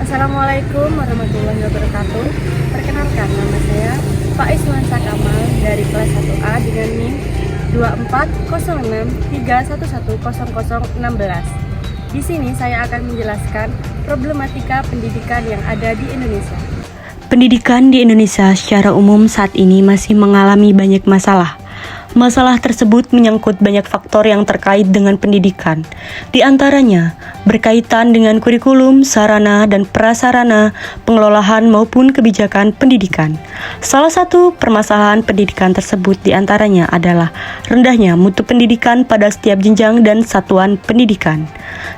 Assalamualaikum warahmatullahi wabarakatuh. Perkenalkan, nama saya Faiz Nuansa Kamal dari kelas 1A dengan NIM 240631100016. Di sini saya akan menjelaskan problematika pendidikan yang ada di Indonesia. Pendidikan di Indonesia secara umum saat ini masih mengalami banyak masalah. Masalah tersebut menyangkut banyak faktor yang terkait dengan pendidikan. Di antaranya, berkaitan dengan kurikulum, sarana, dan prasarana, pengelolaan maupun kebijakan pendidikan. Salah satu permasalahan pendidikan tersebut di antaranya adalah rendahnya mutu pendidikan pada setiap jenjang dan satuan pendidikan.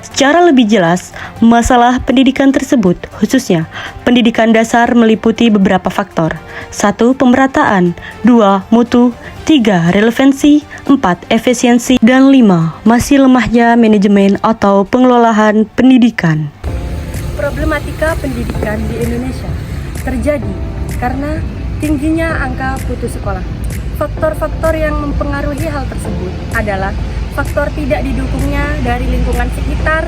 Secara lebih jelas, masalah pendidikan tersebut, khususnya pendidikan dasar, meliputi beberapa faktor. 1. Pemerataan, 2. Mutu, 3. Relevansi, 4. Efisiensi, dan 5. Masih lemahnya manajemen atau pengelolaan pendidikan. Problematika pendidikan di Indonesia terjadi karena tingginya angka putus sekolah. Faktor-faktor yang mempengaruhi hal tersebut adalah faktor tidak didukungnya dari lingkungan sekitar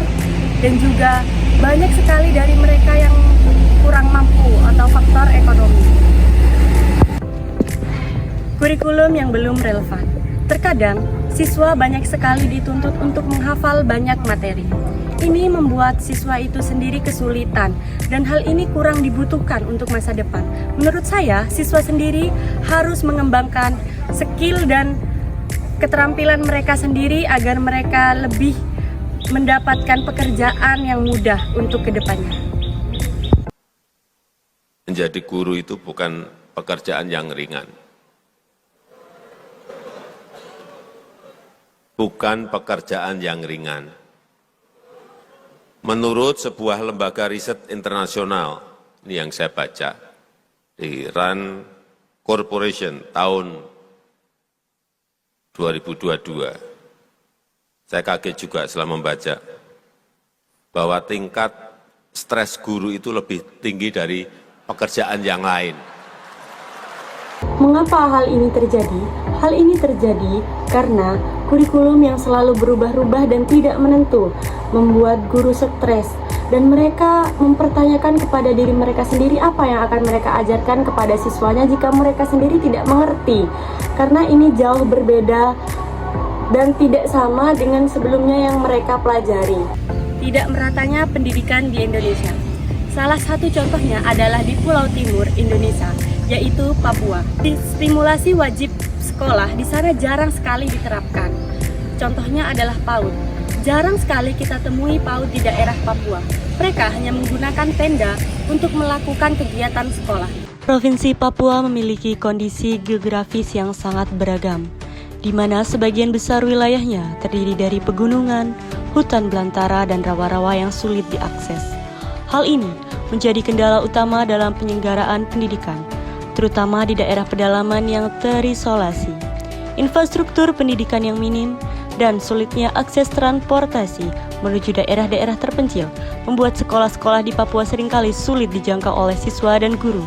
dan juga banyak sekali dari mereka yang kurang mampu atau faktor ekonomi. Kurikulum yang belum relevan. Terkadang, siswa banyak sekali dituntut untuk menghafal banyak materi. Ini membuat siswa itu sendiri kesulitan dan hal ini kurang dibutuhkan untuk masa depan. Menurut saya, siswa sendiri harus mengembangkan skill dan keterampilan mereka sendiri agar mereka lebih mendapatkan pekerjaan yang mudah untuk kedepannya. Menjadi guru itu bukan pekerjaan yang ringan. Bukan pekerjaan yang ringan. Menurut sebuah lembaga riset internasional, ini yang saya baca, di Rand Corporation tahun 2022, saya kaget juga setelah membaca bahwa tingkat stres guru itu lebih tinggi dari pekerjaan yang lain. Mengapa hal ini terjadi? Hal ini terjadi karena kurikulum yang selalu berubah-ubah dan tidak menentu, membuat guru stres, dan mereka mempertanyakan kepada diri mereka sendiri apa yang akan mereka ajarkan kepada siswanya jika mereka sendiri tidak mengerti. Karena ini jauh berbeda dan tidak sama dengan sebelumnya yang mereka pelajari. Tidak meratanya pendidikan di Indonesia. Salah satu contohnya adalah di Pulau Timur Indonesia, yaitu Papua. Stimulasi wajib sekolah di sana jarang sekali diterapkan. Contohnya adalah PAUD. Jarang sekali kita temui PAUD di daerah Papua. Mereka hanya menggunakan tenda untuk melakukan kegiatan sekolah. Provinsi Papua memiliki kondisi geografis yang sangat beragam, di mana sebagian besar wilayahnya terdiri dari pegunungan, hutan belantara, dan rawa-rawa yang sulit diakses. Hal ini menjadi kendala utama dalam penyelenggaraan pendidikan, terutama di daerah pedalaman yang terisolasi. Infrastruktur pendidikan yang minim dan sulitnya akses transportasi menuju daerah-daerah terpencil membuat sekolah-sekolah di Papua seringkali sulit dijangkau oleh siswa dan guru.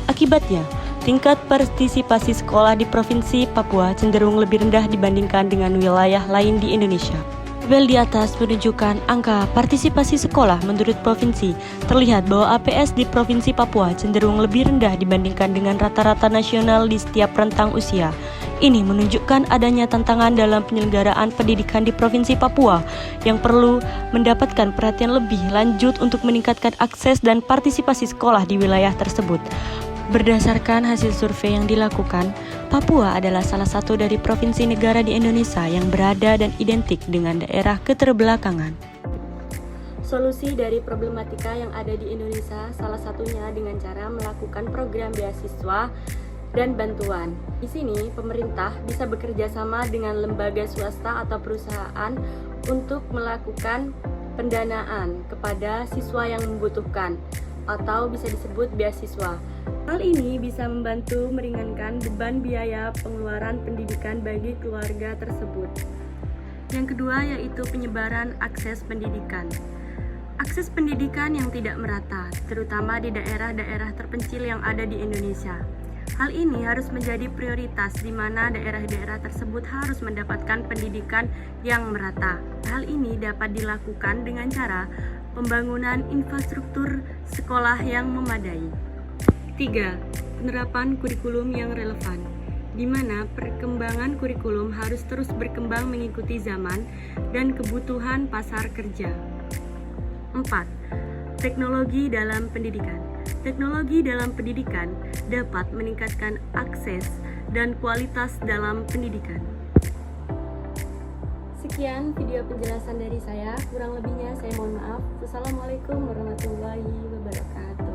Akibatnya, tingkat partisipasi sekolah di Provinsi Papua cenderung lebih rendah dibandingkan dengan wilayah lain di Indonesia. Tabel di atas menunjukkan angka partisipasi sekolah menurut provinsi. Terlihat bahwa APS di Provinsi Papua cenderung lebih rendah dibandingkan dengan rata-rata nasional di setiap rentang usia. Ini menunjukkan adanya tantangan dalam penyelenggaraan pendidikan di Provinsi Papua yang perlu mendapatkan perhatian lebih lanjut untuk meningkatkan akses dan partisipasi sekolah di wilayah tersebut. Berdasarkan hasil survei yang dilakukan, Papua adalah salah satu dari provinsi negara di Indonesia yang berada dan identik dengan daerah keterbelakangan. Solusi dari problematika yang ada di Indonesia salah satunya dengan cara melakukan program beasiswa dan bantuan. Di sini pemerintah bisa bekerja sama dengan lembaga swasta atau perusahaan untuk melakukan pendanaan kepada siswa yang membutuhkan atau bisa disebut beasiswa. Hal ini bisa membantu meringankan beban biaya pengeluaran pendidikan bagi keluarga tersebut. Yang kedua yaitu penyebaran akses pendidikan. Akses pendidikan yang tidak merata, terutama di daerah-daerah terpencil yang ada di Indonesia. Hal ini harus menjadi prioritas di mana daerah-daerah tersebut harus mendapatkan pendidikan yang merata. Hal ini dapat dilakukan dengan cara pembangunan infrastruktur sekolah yang memadai. 3. Penerapan kurikulum yang relevan, di mana perkembangan kurikulum harus terus berkembang mengikuti zaman dan kebutuhan pasar kerja. 4. Teknologi dalam pendidikan. Teknologi dalam pendidikan dapat meningkatkan akses dan kualitas dalam pendidikan. Sekian video penjelasan dari saya, kurang lebihnya saya mohon maaf. Wassalamualaikum warahmatullahi wabarakatuh.